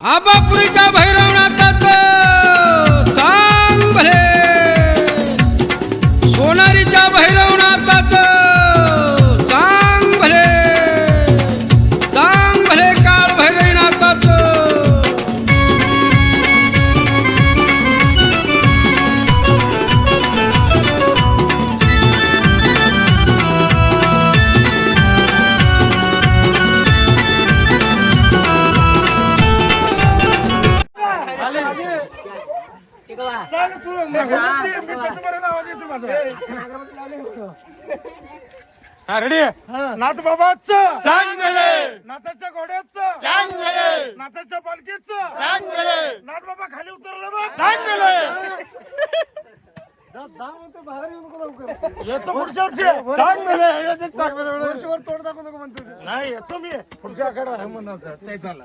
आबापुरीच्या भैरवनाथात सांग भले, सोनारीच्या भैरवनाथात सांग भले, सांग भले काळ भैरवनाथात. रेडी नाथ बाबाचं सांग भले, नाथाच्या घोड्याचं सांग भले, नाथाच्या पालखीचं सांग भले, नाथ बाबा खाली उतरलं बघ. सांग भले. येतो पुढच्या वर्षी. सांग भले, याच्यात सांग भले. वर्षभर तोड दाखवू नको म्हणतो ते. नाही येतो मी पुढच्या आकडा आहे म्हणत चैताला.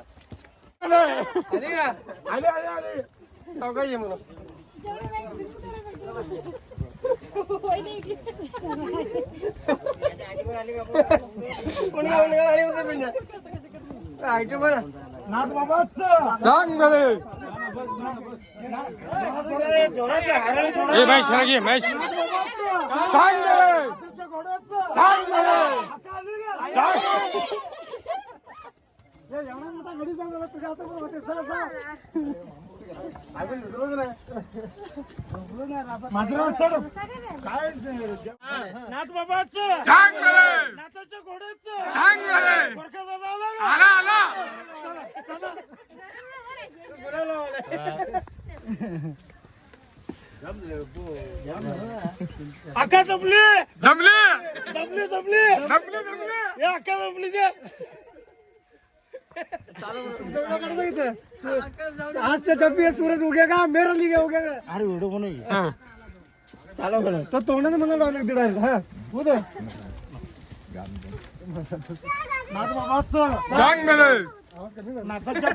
आले आले आले सावकाश ये म्हणून. नाथ बाबाचं सांग भले. ए महेश घे महेश. सांग भले, नाथाच्या घोड्याचं सांग भले, एवढा मोठा घडी जाऊन तुझ्या हातात पण होते. चला चला अजून रोज नाही माझं चढ काय नाथ बाबाचं सांग भले, नाथाच्या घोड्याचं सांग भले. गोरखा दादा आला का? आला आला. अक्का दबली जमले दबली दबली जमले जमले. हे अक्का दबली ते आज से जब भी सूरज उगेगा मेरा लिगे उगेगा. अरे व्हिडिओ बनव चालू कर तो तोंडाने मला डायरेक्ट डायरेक्ट हा उद नाथ बाबाचं सांग भले. नाथाच्या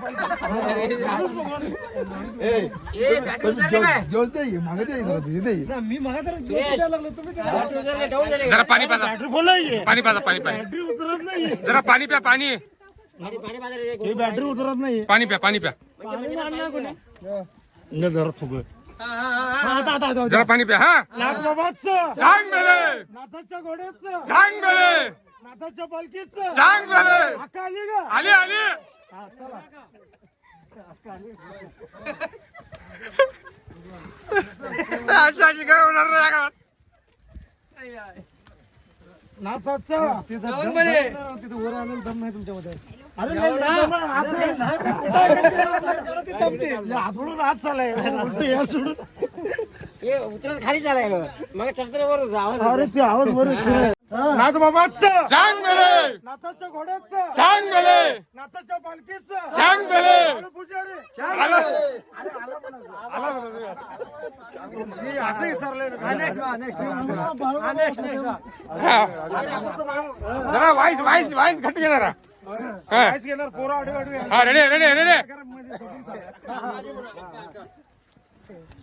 मी मला तर लागलो तुम्ही जरा पाणी पाजा, बॅटरी बोलाय पाणी पाजा, पाणी पाणी. बॅटरी उतरत नाही जरा पाणी प्या, पाणी ही बॅटरी उतरत नाही. पाणी प्या, पाणी प्या. जरा थुक जरा पाणी प्या. हा नाथ बाबाचं सांग भले, नाथाच्या घोड्याचं सांग भले, नाथाच्या पालखीचं सांग भले. अक्का आली का? आली आली. हा, चला. अशाची काय होणार नाही या गावात. नाथाचं तिथं वर आलेलं दम नाही तुमच्यामध्ये. अरे नाही, नाही, दम आहे. हातोडून हात चालाय उलटी या सोडून. उतरत खाली चालाय मग चक्रावर आवाज अरे ते आवाज वर येतोय. नाथ बाबाचं सांग भले, नाथाच्या घोड्याचं सांग भले, नाथाच्या पालखीचं सांग भले. अरे पुजारी आला. मी असं विसरले जरा वाईस वाईस वाईस घट घेणार. हा घेणार पोरं आडवे आडवे. हा, रेडी रेडी रेडी.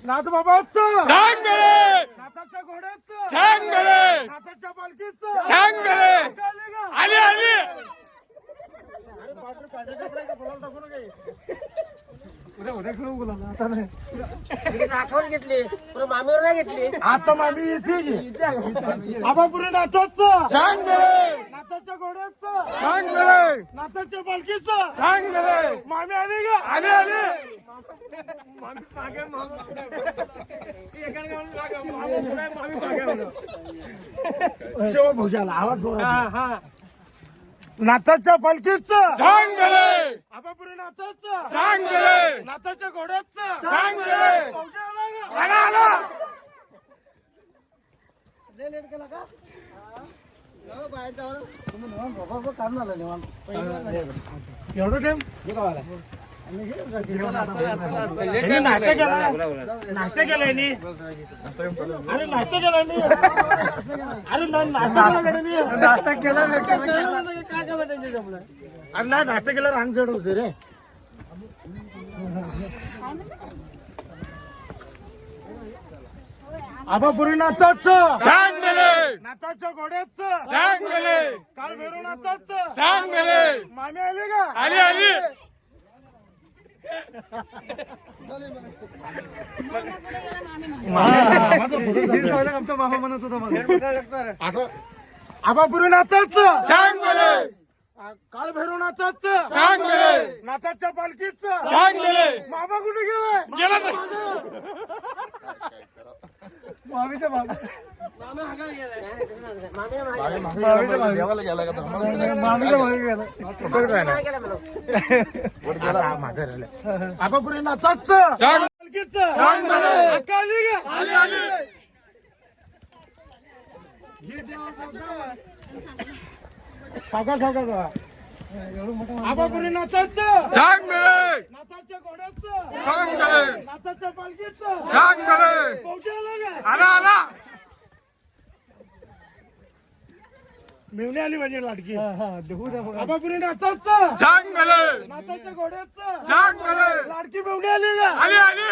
नाथ बाबाचं सांग भले, नाथाच्या घोड्याचं सांग भले, नाथाच्या पालखीचं सांग भले. आली का? आली आली. अरे बापरे, पाण्याच्या कपड्या का बोलायला टाकू नका. उद्या उद्या खेळू बोलायला आता नाही. आठवण घेतली पण मामीवर नाही घेतली. आता मामी येते आबापुरी नाथाचं सांग भले, नाथाच्या घोड्याचं सांग भले, नाथाच्या पालखीचं सांग भले. मामी आली का? आली आली. शेव भुजाला आवाज जोरात. नाथाच्या पालखीचं सांग भले, आबापुरी नाथाचं सांग भले, नाथाच्या घोड्याचं सांग भले. भौजा आला का? आला आला. एवढं टाइम नाश्ता केलाय नी. अरे नाश्ता केलाय नी. अरे नाश्ता केला अरे नाही नाश्ता केल्यावर अंग जड होते रे. आबापुरी नाथाचं सांग भले, नाथाच्या घोड्याचं सांग भले, काळ भैरव नाथाचं सांग भले. मामी आली का? आली आली. आमचा मामा म्हणत होता मला आबापुरीनाथाच सांग बरे काळ भैरवनाथाच सांग बरे नाथाच्या पालखीच सांग बरे मामा कुठे गेले गेला तर. मामीच्या मामा देवाला गेला का मामीच्या मागे गेला आबापुरीनाथाच सांग पालखीच सांग बरे अकाली ग आली आली सावका सावका आबापुरीनाथाच सांग बरे नाथाच्या घोड्याच सांग बरे नाथाच्या पालखीच सांग बरे पोहोचायला ग आला आला मेवणी आली माझी लाडकी आबापुरीनाथाच सांग बरे नाथाच्या घोड्याच सांग बरे लाडकी मेवणी आली ग आली आली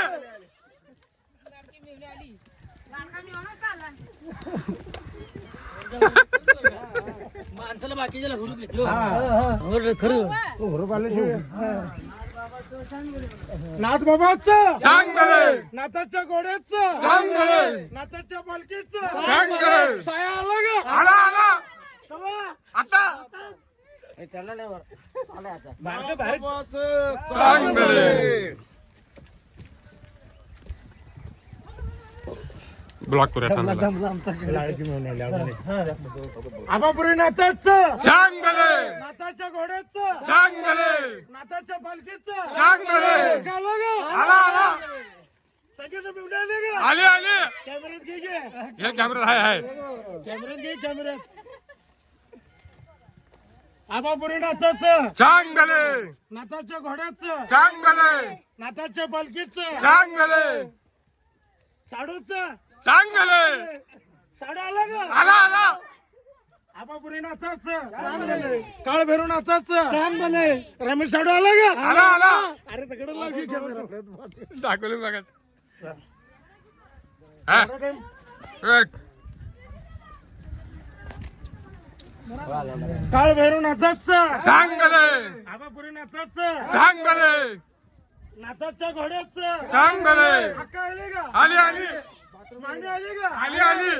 माणसाला बाकीच्याला हुरूप येतो नाथ बाबाच सांग बरे नाथाच्या घोड्याच सांग बरे नाथाच्या पालखीच सांग बरे साया आला ग आला आला आता चालला नाही वर चालला आता सांग बरे ब्लॉक करूया आबापुरीनाथाच सांग बरे नाथाच्या घोड्याच सांग बरे नाथाच्या पालखीच सांग बरे आला आला सगळ्याचं बिवड्या आले ग आली आली कॅमेऱ्यात घे घे हे कॅमेरा आहे कॅमेऱ्यात घे कॅमेऱ्यात आबापुरीनाथाच सांग बरे नाथाच्या घोड्याच सांग बरे नाथाच्या पालखीच सांग बरे साडूच सांग बरे साडू आला ग आला आला आबापुरीनाथाच काळ भैरवनाथाच रमेश साडू आला ग आला आला अरे तिकडे लाग घे कॅमेरा दाखवले बघा हा एक. काळ भैरवनाथाच सांग बरे आबापुरीनाथाच सांग बरे नाथाच्या घोड्याच सांग बरे अक्का आली ग आली आली मांडी आली ग आली आली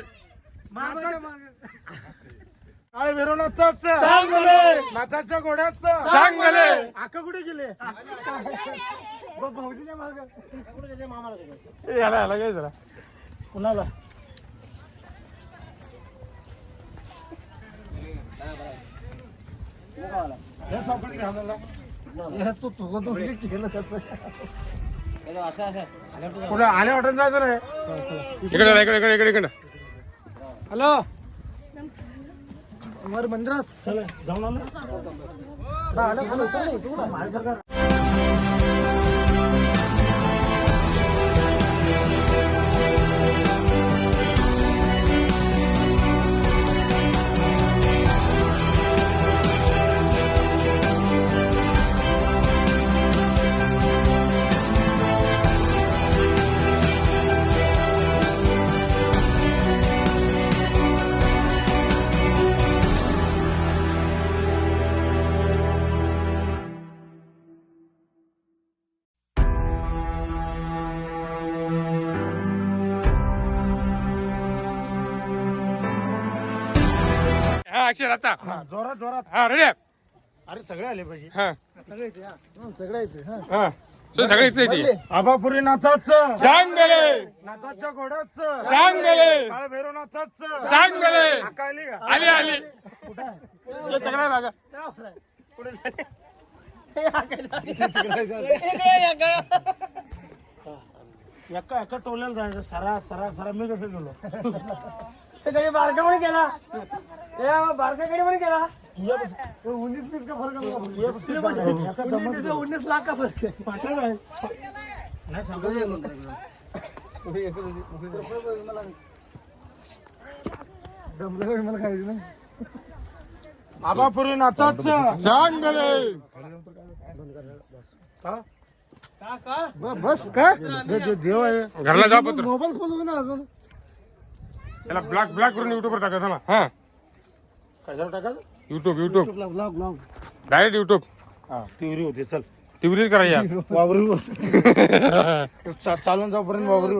काळ भैरवनाथाच नाथाच्या घोड्याच सांग बरे अक्का कुठे गेले भाऊजीच्या माग कुठे गेले मामाला गेले याला याला काय जरा कुणाला हे सापडी घालायला तू तुझं तू केलं त्याचं असं असं पुढे आले हॉटेल जायचं रे इकडे इकडे इकडे इकडे इकडे हॅलो वर मंदिरात चल जाऊन आलो हा अक्षर आता जोरात जोरात हा रेडी अरे सगळे आले पाहिजे हा सगळे येते हा सगळे इथे येते आबापुरीनाथाच सांग बरे नाथाच्या घोड्याच सांग बरे काळ भैरवनाथाच सांग बरे अक्का आली का आली आली हे सगळं बघा एका एका टोल्याला जायचं सरा सरा सरा मी कसं गेलो बारका पण केला बारका कडे पण केला 19-20 का फरक 19 लाख का फरक आहे पाठवलं आहे दमलं मला खायचं नाही आबापुरीनाथाच सांग बरे बस काय देव आहे घरला जा पत्र मोबाईल खोलू ना अजून त्याला ब्लॉक ब्लॉक करून युट्यूबवर टाकायचं ना हा काय टाकाल YouTube YouTube blog blog direct YouTube हा टीव्ही होते चल तिवरीच करायच्या वावरू चालून जाऊपर्यंत वावरू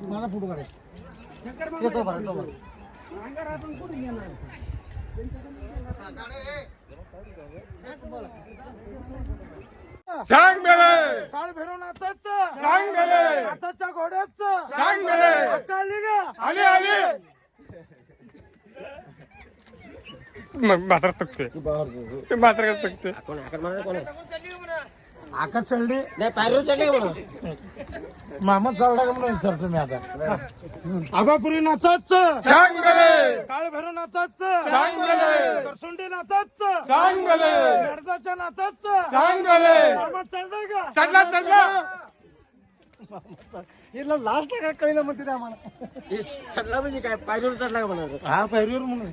मला फोटो काढायचा येतो बरं येतो बरं सांग मेले काळ भैरवनाथाच सांग मेले नाथाच्या घोड्याच सांग मेले आली ग आले आले म्हातारा तकते म्हातारा तकते आकाश चढली नाही पायरीवर चढली म्हणून मामा चढला का म्हणून विचारतो मी आता आबापुरी नाथाच सांग मेले काळ भैरवनाथाच सांग मेले करसुंडी नाथाच सांग मेले नर्दाच्या नाथाच सांग मेले मामा चढलाय का चढला चढला हिला लास्ट काय कळलं म्हणते आम्हाला चढला म्हणजे काय पायरीवर चढला का म्हणा हा पायरीवर म्हणून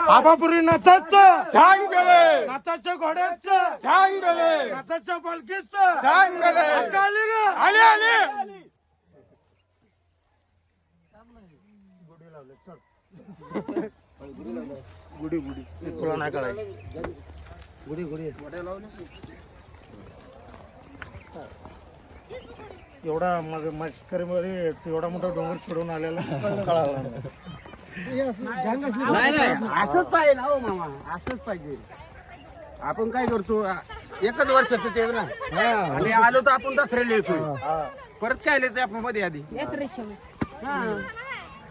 आबापुरी नाथाच सांग मेले नाथाच्या घोड्याच सांग मेले नाथाच्या पालखीच सांग मेले आली ग आले आले गुढी गुढी तुला नाही कळायची गुढी गुढी एवढा मग मस्करीमध्ये एवढा मोठा डोंगर चढून आलेला कळाला नाही नाही असंच पाहिजे ना हो मामा असंच पाहिजे. आपण काय करतो एकच वर्षात ते ना आणि आलो तर आपण दसऱ्याला येतो परत काय आले आपण मध्ये आधी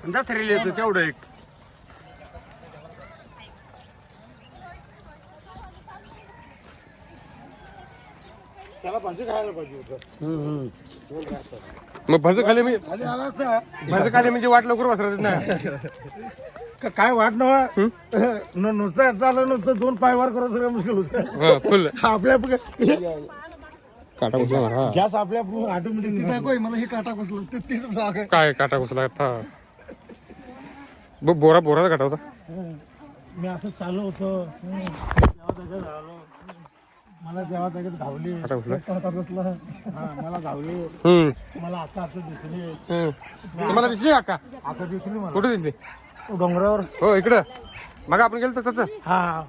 दसऱ्याला येतो तेवढं एक त्याला भाजी खायला पाहिजे होतं मग भज खाले मी खाली आला असता भज खाले म्हणजे वाट लवकर वासरत ना काय वाट नुसतं चाललं नुसतं दोन पाय वर करत सगळं मुश्किल होतं फुल आपल्या काटा घुसला गॅस आपल्या ऑटोमॅटिक मला हे काटा बसलं तीच भाग आहे काय काटा घुसला बोरा बोराचा काटा होता मी असं चालू होतो जेव्हा त्याच्यात झालो मला जेव्हा त्याच्यात घावली काटा घुसला काटा बसला हा मला घावली मला आता असं दिसली तुम्हाला दिसली काका आता दिसली मला कुठे दिसली डोंगरावर हो इकडं मग आपण गेलो तर तसं हा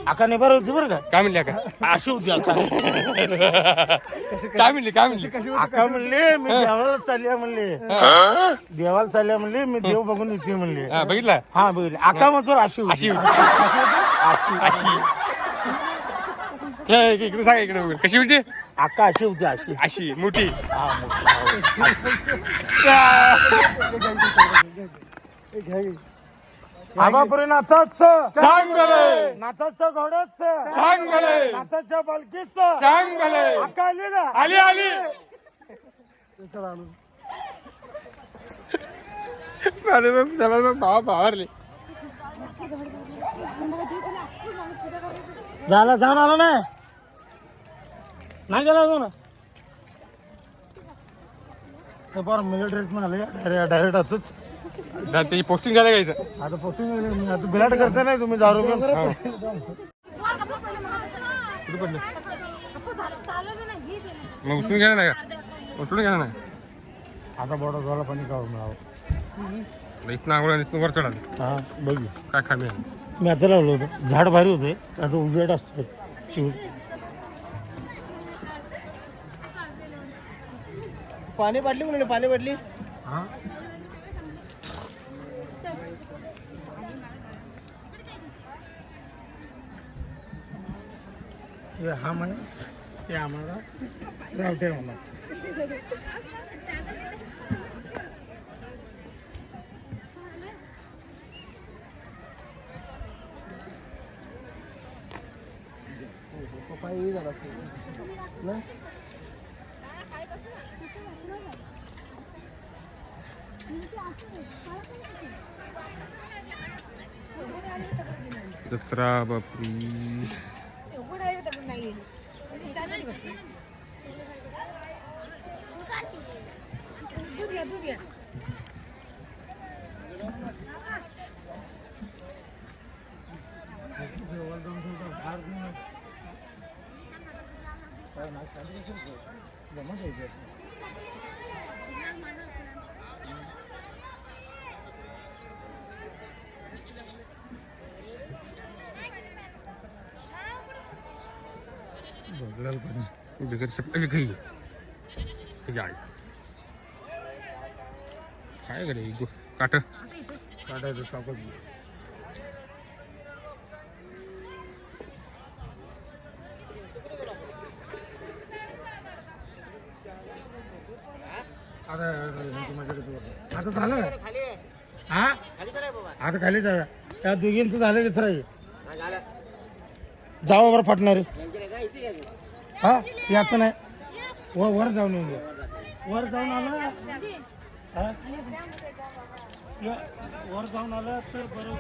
आका निभार होती बरं का काय म्हणली का अशी होती आका काय म्हणली आका म्हणले मी देवाला चालल्या म्हणले देवाला चालल्या म्हणले मी देव बघून येते म्हणले हा बघितला हा बघितले आका म्हणतो अशी अशी होती अशी इकडे सांगा इकडे कशी होती आका अशी होती अशी अशी मोठी आबापुरी नाथाच सांग गले नाथाच्या घोड्याच सांग गले नाथाच्या पालखीच सांग गले आका आली ना आली आली अरे चला भावा भावारले झाला जाऊन आलो नाही गेला अजून बरं मिलिटरीत पण आले डायरेक्ट असंच त्याची पोस्टिंग झालं का इथं आता पोस्टिंग आता बिलाट करता नाही तुम्ही दारू घेऊन कुठे पडलं मग उचलून घ्या नाही का उचलून घ्या नाही आता बोडा झाला पाणी का मिळावं इथं आंघोळ वर चढाल हा बघू काय खामी मी आता लावलं होतं झाड भारी होते आता उजेड असतो पाणी पडली म्हणून पाणी पडली हा हा म्हणे ते आम्हाला रावटे म्हणा दसरा बापरी बिगर चप्पल गई काय करे काट काटायचं टाकत आता झालं हा आता खाली जाऊया त्या दोघींचं झालं की सर जावा बरं फाटणार हा याचं नाही वर जाऊन येऊन घ्या वर जाऊन आलं हा? वर जाऊन आलं तर बरं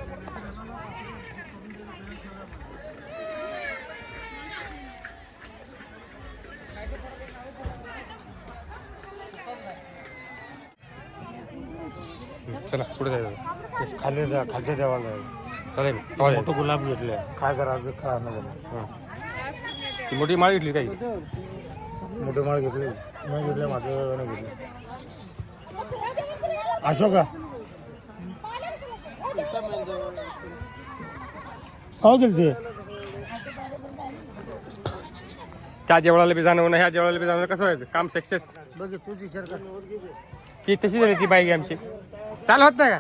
चला पुढे जायचं खाली जा खालच्या देवाला जायचं चालेल मोठं गुलाब घेतले काय करायचं काय नाही मोठी माळ घेतली काही मोठी माळ घेतली नाही घेतले माझं नाही घेतली अशोका काय गेलते त्या जेवळाला बी जाणं ह्या जेवळाला बी जाणं कसं व्हायचं काम सक्सेस बघ तूच विचार कर की तशी झाली ती बाईक आमची चाल होत नाही का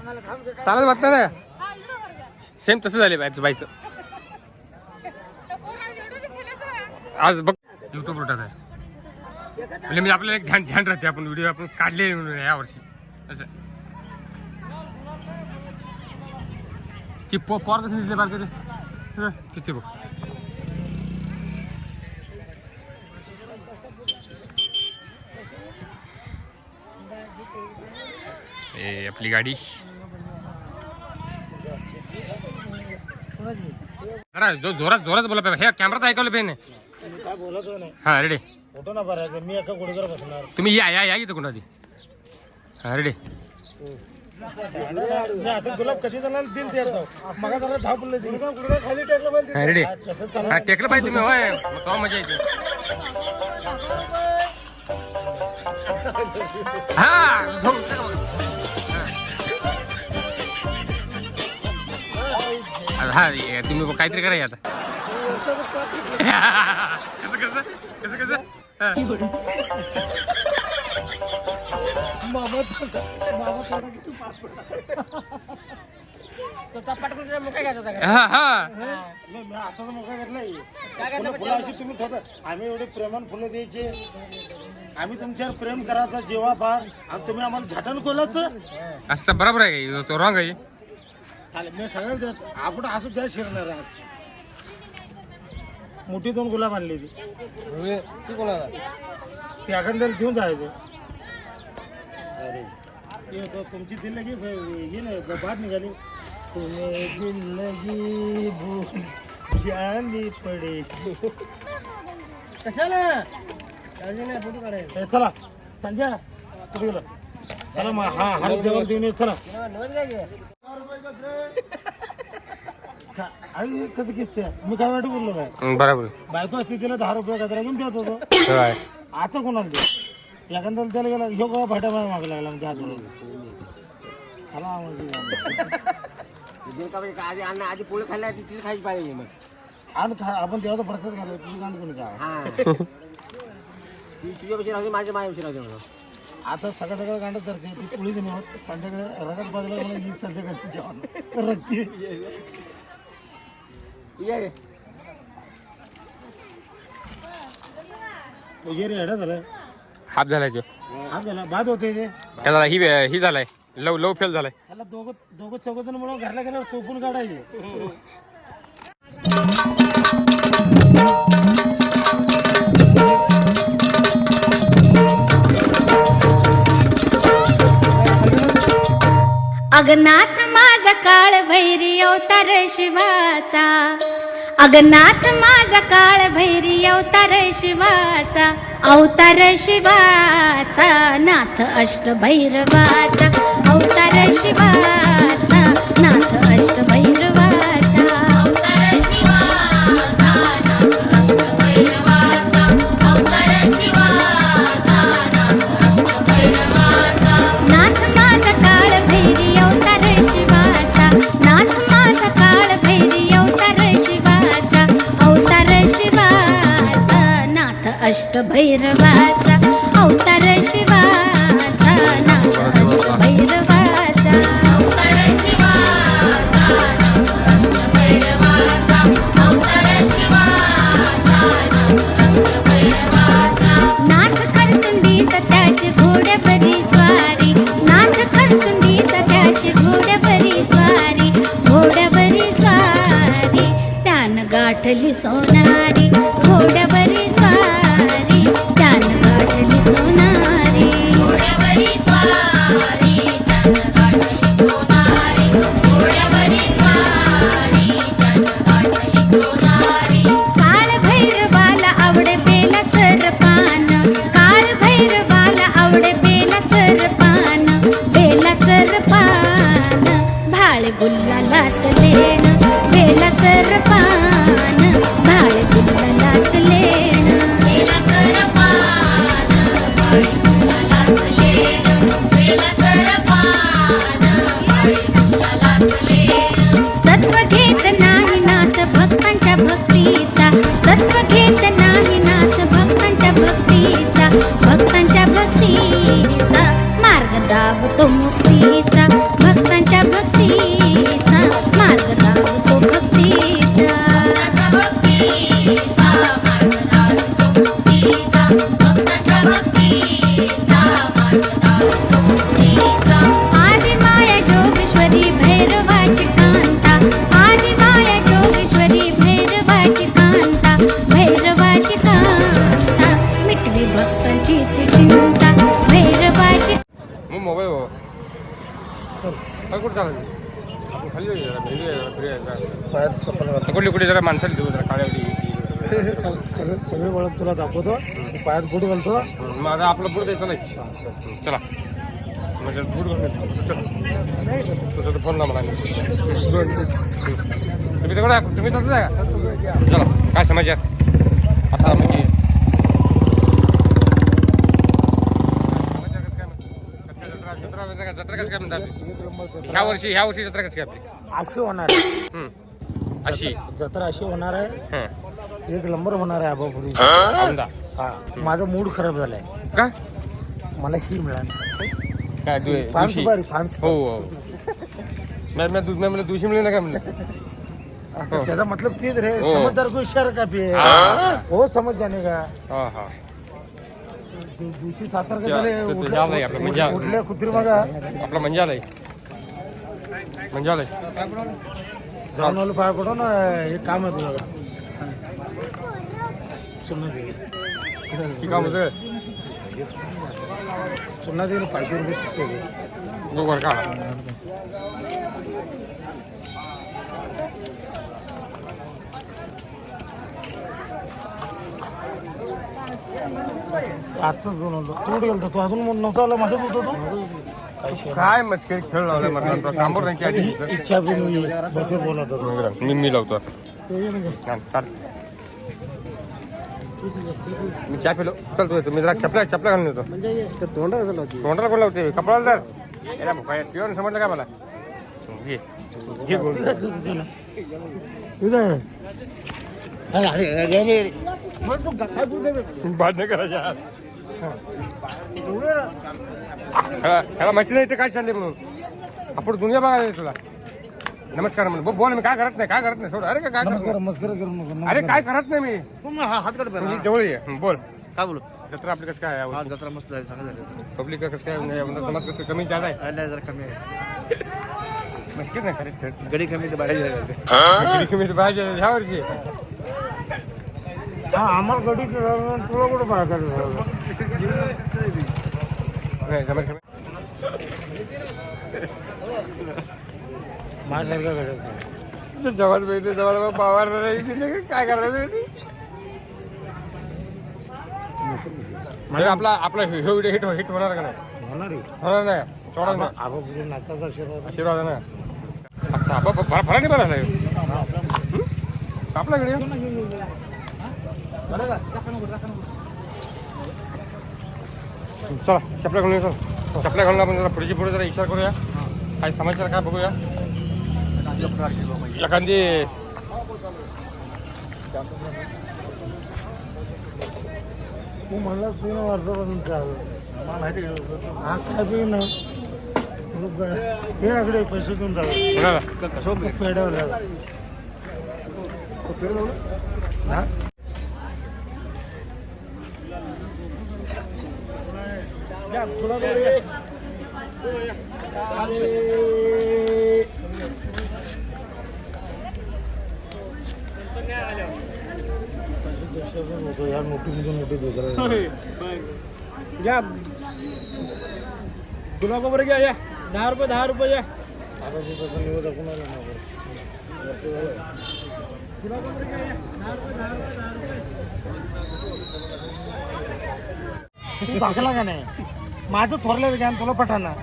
चालत होत नाही ना सेम तसं झाले बाईचं आज बघ युट्यूबवर टाकाय म्हणजे आपल्याला एक ध्यान राहते आपण व्हिडिओ आपण काढले या वर्षी असं की पोर कसं दिसले बार कधी तिथे बघ आपली गाडी जोरात बोला पाहिजे हे कॅमेरात ऐकवलं पाहिजे काय बोलत नाही हा रेडी फोटो ना बरं मी एका गुडघ्यावर बसणार तुम्ही या इथं कोण आधी हा रेडी असं गुलाब कधी जणांना दिल द्यायचं मग जरा धापलं दिली का गुडघ्या खाली टेकलं पाहिजे रेडी हा टेकलं पाहिजे तुम्ही होय मग मजा येते हा तुम्ही काहीतरी करा आता कसं कसं आम्ही एवढे प्रेमान फुलं द्यायचे आम्ही तुमच्यावर प्रेम करायचा जेव्हा फार आणि तुम्ही आम्हाला झाटण कोलाचं असं बरोबर आहे तो रॉंग आहे मी सगळं देत आपण असं द्या शिरणार आहात मोठी 2 गुलाब आणली ती अखंडाला देऊन जायचं अरे तुमची दिल की ही नाही बाद निघाली तुम्ही जिंदगी भूल जानी पडे कशाला फोटो काढायचा चला संजय कुठे गेलं चला मग हा हर देवाला देऊन ये चला आई कसं किसते मी काय वाटत बोललो काय बरोबर बायको असते तिला 10 रुपये गजरा घेऊन देत होतो आता कोणाला दे एखाद्याला त्याला गेला ह्यो का भाटा माग लागला म्हणजे आधी पोळी खाल्ल्या तिथे खायची पाहिजे मग आणि आपण देवाचा प्रसाद घालू तुझी गांड कोणी काय तुझ्यापेक्षा राहते माझ्यापेक्षा राहते आता सगळं गांडत धरते ती पोळी देणे होत संध्याकाळी रगत बाजूला मला संध्याकाळची जेवण रगते ये रे हेडा झालाय हात झालाय हात झाला बाद होते ते त्याला ही झालाय लव फेल झालाय त्याला दोघं चौघजण म्हणून घरला गेल्यावर चौकून काढायचे अगनाथ माझा काळ भैरी अवतार शिवाचा अगनाथ माझा काळ भैरी अवतार शिवाचा नाथ अष्टभैरवाचा अवतार शिवाचा नाथ अष्टभैरवाचा अवतार शिवाचा अष्टभैरवाचा अवतार शिवाचा नाथ अष्टभैरवाचा अवतार शिवाचा अष्टभैरवाचा अवतार शिवाचा अष्टभैरवाचा नाथ खरसुंडीत त्याची घोड्यावरी स्वारी नाथ खरसुंडीत त्याची घोड्यावरी स्वारी घोड्यावरी स्वारी त्यान गाठली सोनारी घोड्यावरी स्वारी त्यान गाठली सोनारी घोड्यावरी स्वारी त्यान गाठली सोनारी घोड्यावरी स्वारी त्यान गाठली सोनारी काळ भैरवाला आवडे बेलाचं पान काळ भैरवाला आवडे बेलाचं पान बेलाचं पान भाळ गुल्लालाच लेण बेलाचं पान भाळ गुल्लालाच लेण बेलाचं पान भाळ गुल्लालाच लेण बेलाचं पान भाळ गुल्लालाच लेण सत्व घेत नाही नाथ भक्तांच्या भक्तीचा सत्व घेत नाही नाथ भक्तांच्या भक्तीचा भक्तांच्या भक्तीचा मार्ग दावतो मुक्तीचा भक्तांच्या भक्तीचा मार्ग दावतो भक्तीचा भक्तीचा मार्ग दावतो मुक्तीचा भक्तांच्या भक्तीचा मार्ग दावतो मुक्तीचा आदि माया जोगेश्वरी भैरवाची कांता आदि माया जोगेश्वरी भैरवाची कांता भैरवाची कांता मिटवी भक्तांची ती चिंता भैरवाची मग मोबाईल हो काय कुठं चाललं आपण खाली जाऊया जरा, भेटूया जरा, फिरूया जरा. पायात चप्पल घाल. कुठली कुठे जरा माणसाला देऊ जरा काळ्यावली सगळे ओळख तुला दाखवतो पायात बूट घालतो मग आता आपलं पुढे द्यायचं नाही चला म्हणजे बूट घालून येतो. चल. तुझा फोन लावा मला तुम्ही तिकडे तुम्ही तसंच आहे का चला काय समज आता म्हणजे जत्रा कसं काय म्हणतात ह्या वर्षी जत्रा कसं काय आपली अशी होणार आहे अशी जत्रा अशी होणार आहे हं. एक नंबर होणार आहे आबापुरी औंधा. हा माझा मूड खराब झालाय का मला ही मिळाली काय फान दिवशी सुपारी फान हो हो मैं मला दिवशी मिळेल ना काय म्हणलं सुपारी. त्याचा मतलब तीच रे हो. समझदार को इशारा काफी है हा. हो समझ जाने का हा हा दिवशी सातार त्या- ते- ते झालंय आपलं म्हणजे उठल्या कुत्री बघा आपला म्हणजे आलाय म्हणजे आलाय जाऊन आलो पाया पडून हे काम आहे तुझ्या चुन्ना दे की काम होतं चुन्ना दे 500 रुपये शिकतो गोबर का आताच घेऊन आलो तू कुठे गेलता तू अजून नव्हता आला माझ्याच होतो तू काय मस्करी खेळ लावलाय म्हटलं कामावर नाही की आधी इच्छा बी मी बसे बोलत होतो मी लावतो हा, चाल. मी चहा पिलो चल तू मी जरा चपला घालून येतो तोंडा कसं लावते तोंडाला कोण लावते कपडाला तर याला भुकाय पिऊन समजलं का मला घे घे गोड. भांडणं करायच्या ह्याला माहिती नाही ते काय चालले म्हणून आपण दुनिया बघायला तुला नमस्कार म्हणून बोल मी काय करत नाही सोड अरे काय करत नाही. मस्कर करू नको अरे काय करत नाही मी हात काढ तुम्ही जवळ ये बोल काय बोलू जत्रा आपली कसं काय आहे जत्रा मस्त झाली चांगलं झालं पब्लिक कसं काय समाज कसं कमी जादा आहे जरा कमी आहे नक्कीच नाही खरंच गडी कमी तर बाहेर कमी पाहिजे ह्या वर्षी हा आम्हाला गडी तुला कुठं बाहेर काढलं नाही समाज माझ्यासारखं घडत जवान भेटले जवान पावर काय करायचं म्हणजे आपला व्हिडिओ हिट होणार का नाही होणार होणार नाही थोडा ना आबापुढे नाचाचा आशीर्वाद आशीर्वाद आहे ना फरा नाही बरा आपला व्हिडिओ चला चपल्या घालून येतो चपल्या घालून आपण जरा पुढची पुढे जरा इशारा करूया काय समाचार काय बघूया एखादी तू म्हणला 3 वर्षापासून चालू मला माहिती हा काय बी नाही हे आकडे पैसे घेऊन जाऊ पेड्यावर जाऊ यार मोठी घ्या गुलाब बरं घ्या या 10 रुपये या तू दाखला का नाही माझं थोरलं ज्ञान तुला पठाना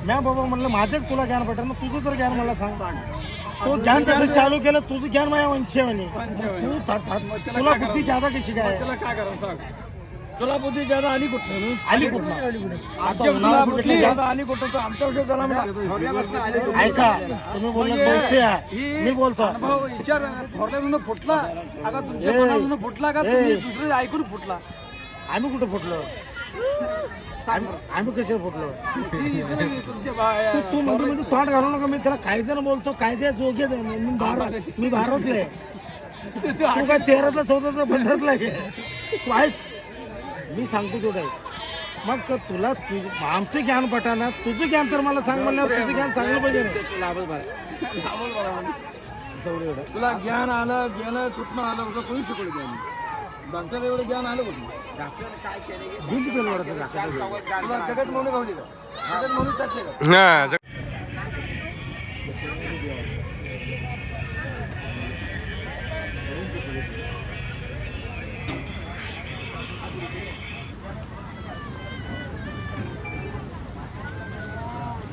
म्या बाबा म्हणलं माझंच तुला ज्ञान पठाना तुझं तर ज्ञान मला सांग तो ज्ञान कसं चालू केलं तुझं ज्ञान माझ्या 85 तुला बुद्धी ज्यादा कशी काय काय करा सांग तुला बुद्धी ज्यादा आली कुठं आली कुठं आमच्या बुद्धी ज्यादा आली कुठं आमच्या विषय ऐका तुम्ही बोलत बोलते मी बोलतो विचार थोरल्यातून फुटला आता तुमच्या मनातून फुटला का तुम्ही दुसरे ऐकून फुटला आम्ही कुठं फुटलो आम्ही कसे फुटलो तू म्हणजे तोंड घालू नका मी त्याला कायद्याला बोलतो कायद्या जोगे मी भारतले तू काय 13ला 14ला 15ला तू ऐक मी सांगतो तुला मग तुला आमचं ज्ञान पटाना तुझं ज्ञान तर मला सांग म्हणल्यावर तुझं ज्ञान चांगलं पाहिजे तुला ज्ञान आलं गेलं कुठनं आलं होतं कोणी शिकवलं ज्ञान डॉक्टर एवढं ज्ञान आलं कुठं तुला जगत म्हणून गावली का जगत म्हणून चाटले का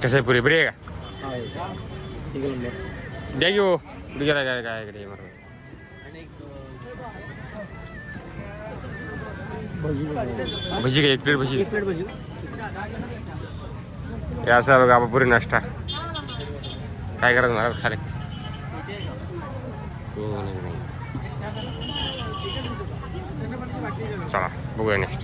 कसं आहे पुरी बरी आहे का द्या घेऊ पुढे गेला काय काय इकडे भजी का 1 प्लेट भजी हे असं बघा आपण पुरी नाश्ता काय करायचं मला खाले चला बघूया नेक्स्ट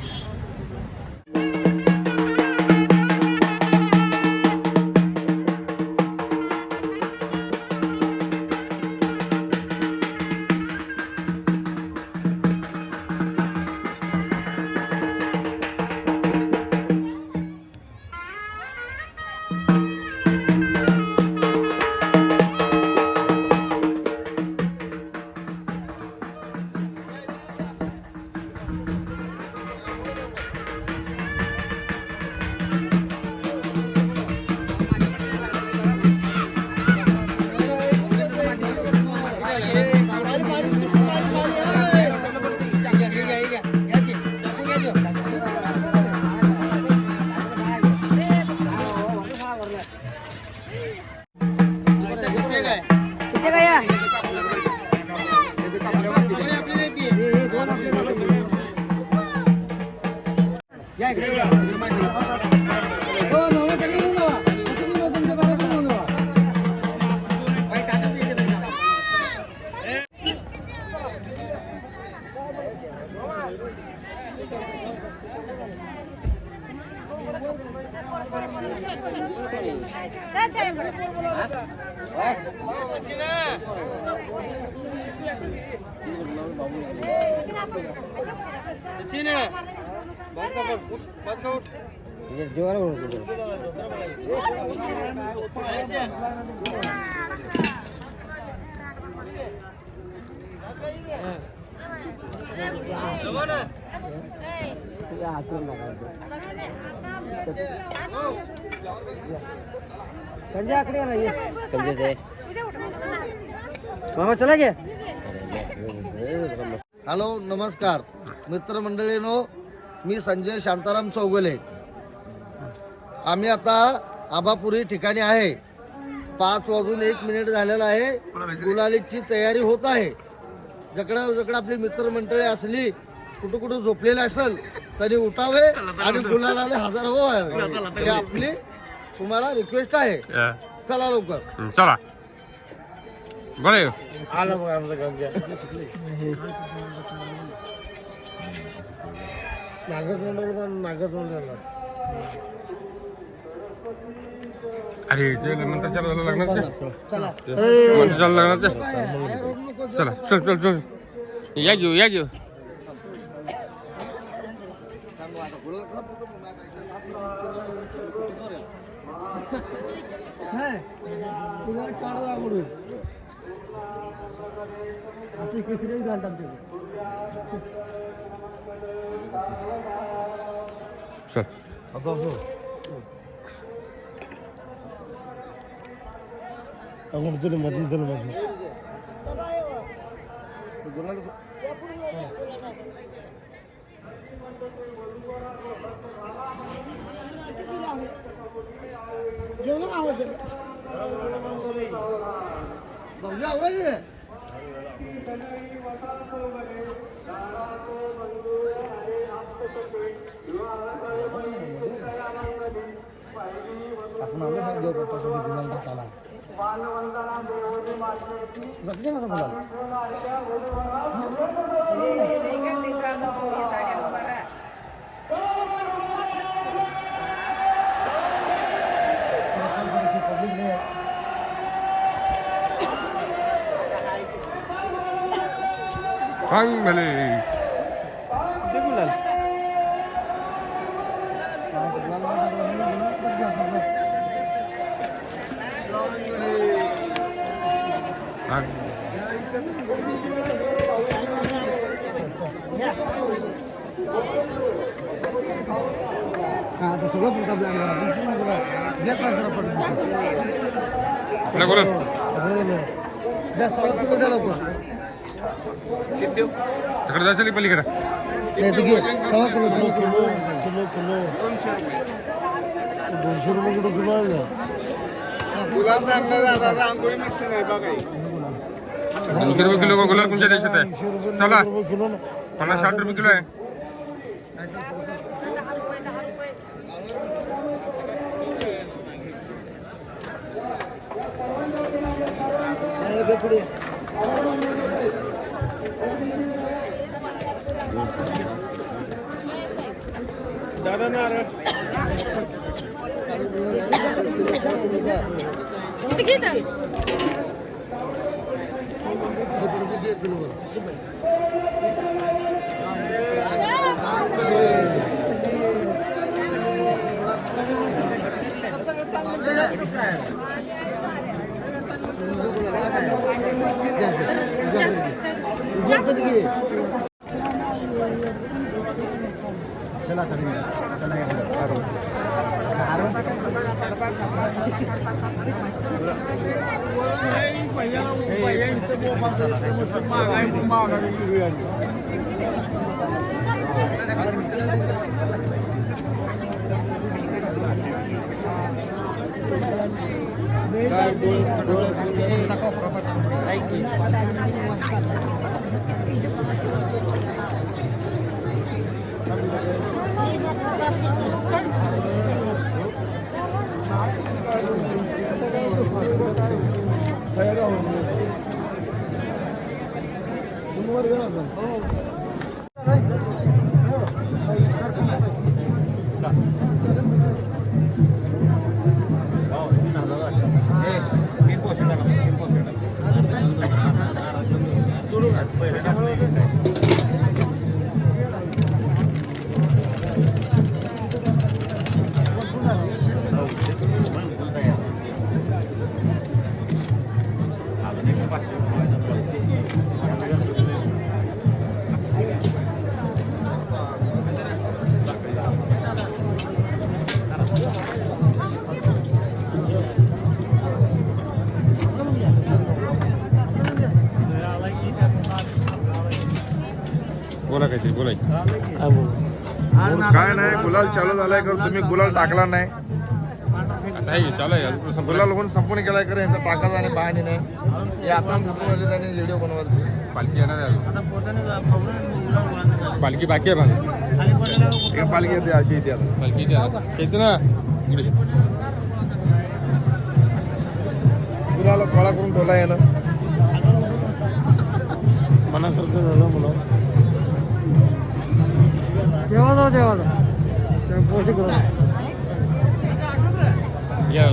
संजय आकडे संजय मामा चला गे हॅलो नमस्कार मित्रमंडळीनो मी संजय शांताराम चौगुले आम्ही आता आबापुरी ठिकाणी आहे 5:01 झालेला आहे गुलालीची तयारी होत आहे जकडं आपली मित्रमंडळी असली कुठं झोपलेले असेल तरी उठावे आणि गुलालाने हजर व्हावे ही आपली तुम्हाला रिक्वेस्ट आहे चला लवकर चला बोला आलं बघा आमचं नागतोंडाला अरे ते नंतर चला लग्नात चला चला लग्नात चला चल चल चल या घेऊ या घेऊ चल आपण आलो देव बाप्पासाठी गुलाल दाखवला बघते ना गुलाल चांगले सगळं प्रताप लागला द्या काय जरा पडत द्या 16 किलो द्या लवकर तिकडे जायचं पलीकडे नाही तर घे 16 किलो किलो 200 रुपये किलो आहे 200 रुपये किलो गुलाल तुमच्या देशात आहे चला 50-60 रुपये किलो आहे दादा नारळ बोला काहीतरी बोलाय काय नाही गुलाल चालू झालाय कर तुम्ही गुलाल टाकला नाही नाही चालू आहे गुलाल होऊन संपूर्ण केलाय कर यांचा टाकायचा आणि पाहणी नाही हे आता फोटो आणि व्हिडिओ बनवत पालखी येणार आहे पालखी बाकी आहे माझं पालखी येते अशी येते आता पालखी येते ना इकडे गुलाला फळा करून ठेवला यानं मनासारखं झालं मला जेव्हा जाऊ जेव्हा जाऊ या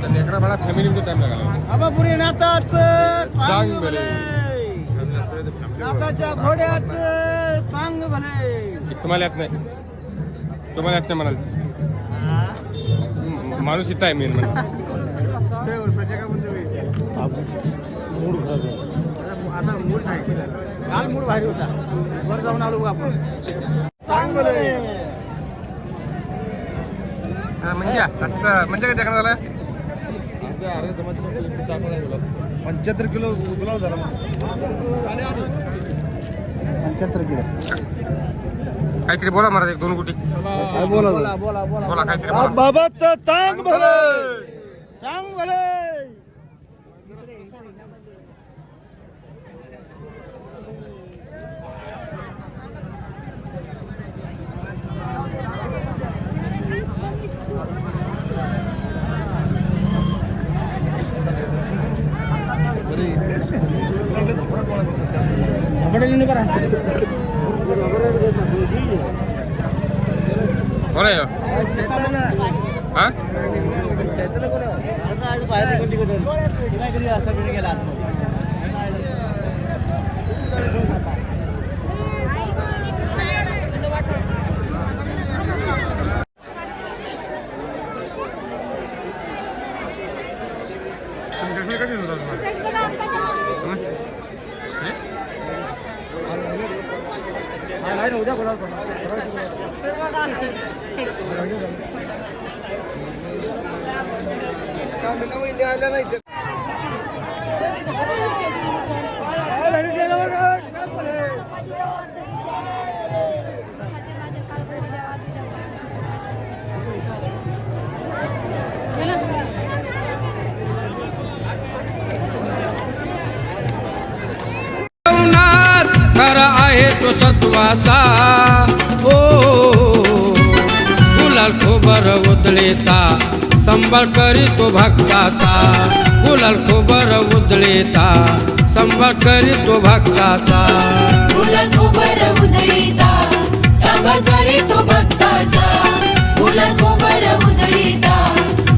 लेकरा बाळा फॅमिलीमध्ये टाइम लागला आबापुरी नाताच चांग भले नाताच्या घोड्याच चांग भले तुम्हाला येत नाही म्हणाल माणूस इथं आहे मेन म्हणजे मूड खराब आहे. आता मूड नाही काल मूड भारी होता वर जाऊन आलो आपण चांग भले म्हणजे आता म्हणजे काय देखणं झालं 75 किलो गुलाब झाला 75 किलो काहीतरी बोला महाराज एक दोन गुटी काय बोला बोला काहीतरी बोला. बाबत चांग भले चांग भले बोला यो. हा कधी होता खरा आहे तो सत्वाचा ओ गुलाल खोबर उधळीता संबळ करी तो भक्ताचा गुलाल खोबर उधळीता संबळ करी तो भक्ताचा गुलाल खोबर उधळीता सांभाळ करी तो भक्ताचा गुलाल खोबर उधळीता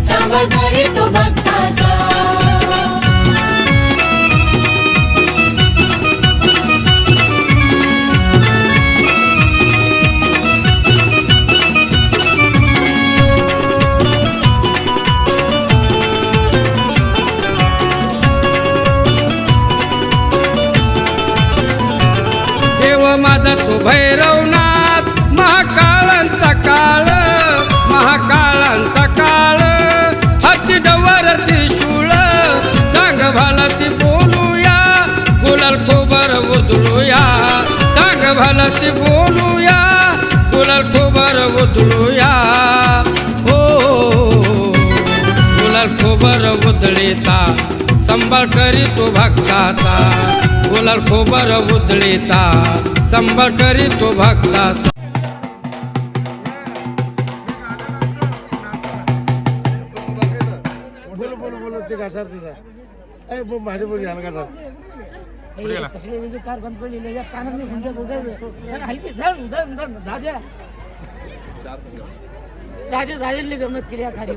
सांभाळ करी तो भक्ताचा माझा तो भैरवनाथ महाकाळांचा काळ हाती डवर त्रिशूळ सांग भाला ती बोलूया गुलाल खोबर उधळूया सांग भाला ती बोलूया गुलाल खोबर उधळूया हो गुलाल खोबर उधळीता संबळ करी तो भक्ताचा गुलाल खोबर उधळीता संबळ करी तो भक्ताचा बोल ते घासार तिचा ए माझ्या बोल घाल घासार गमत केली खाली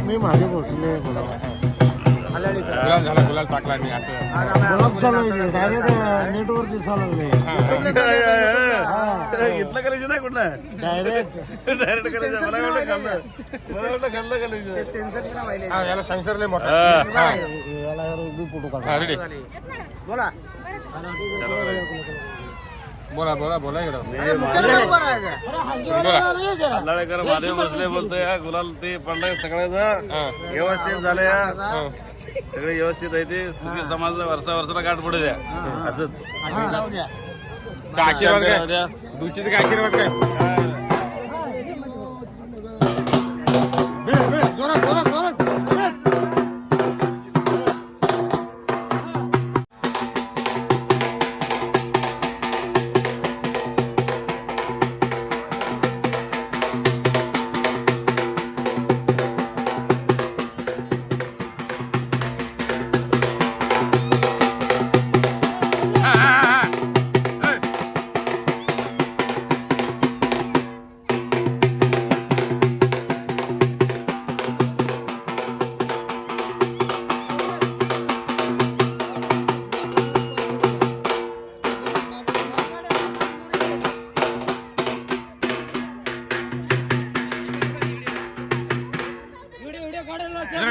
मी माझे बसले गुलाल झाला गुलाल टाकला मी असं गुलाब चालू डायरेक्ट नेटवर दिसायला लागले इथलं करायचं नाही कुठलं डायरेक्ट करायचं मला हा याला सेन्सर लय मोठा फोटो काढ हा रेडी बोला बोला बोला बोला इकडं लढाईकर महादेव बसले बोलतोय गुलाल ते पडलाय सगळ्याचं व्यवस्थित झालं या सगळे व्यवस्थित आहे ते सुखी समाज वर्षाला गाठ पडू द्या असंच काय आशीर्वाद काय दुसरीचं काय आशीर्वाद काय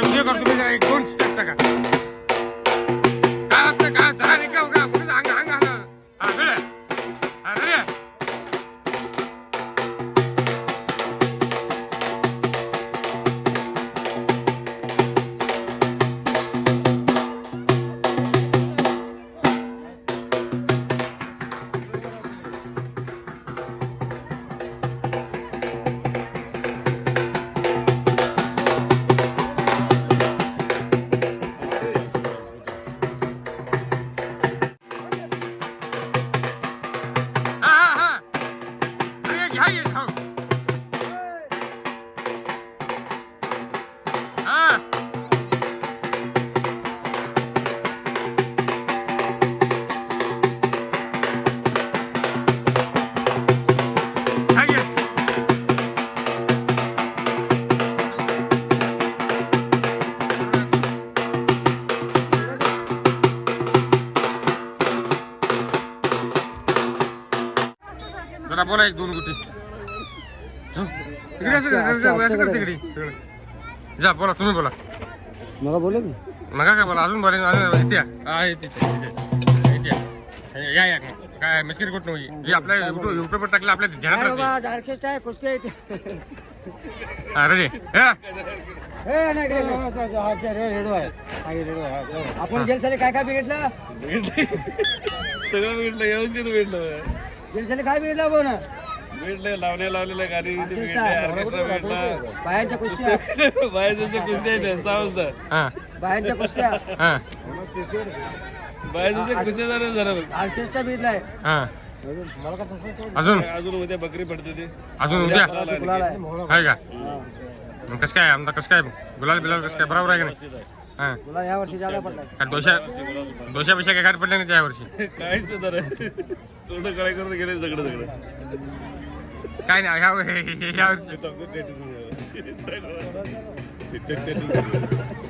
हे करतो मी जरा एक दोन स्टेप टाका काय वाटतं काय जरा निघा का कुठे अंग अंग आलं हा वेळ अरे जरा बोला एक दोन गुटी तिकडे जा बोला तुम्ही बोला मला बोले मी मग काय बोला अजून बरे इथे या या काय मिस्किरी कुठं नाही जे आपल्या युट्यूबवर टाकलं आपल्या ध्यानात अरे आपण गेलसाले काय काय बिघडलं सगळं भेटलं व्यवस्थित भेटलं गेलसाले काय बिघडलं बोल भेटले लावलेलं गाडी ऑर्केस्ट्रा भेटलं बायांच्या कुस्त्या बायचं कुस्त्या आहेत 6 वाजता हा बायांच्या कुस्त्या हा बायचं कुस्त्या झालं जरा ऑर्केस्ट्रा बिघडलाय हा अजून अजून उद्या बकरी पडते ते अजून उद्या आहे का मग कसं काय आमचा कसं काय गुलाल बिलाल कसं काय बरोबर आहे का नाही हा तुला या वर्षी जायला पडलाय काय दोषापेक्षा काय गाठ पडले नाही त्या वर्षी काय सुधार थोडं कळाय करून गेले सगळं काय नाही ह्या वर्षी सगळं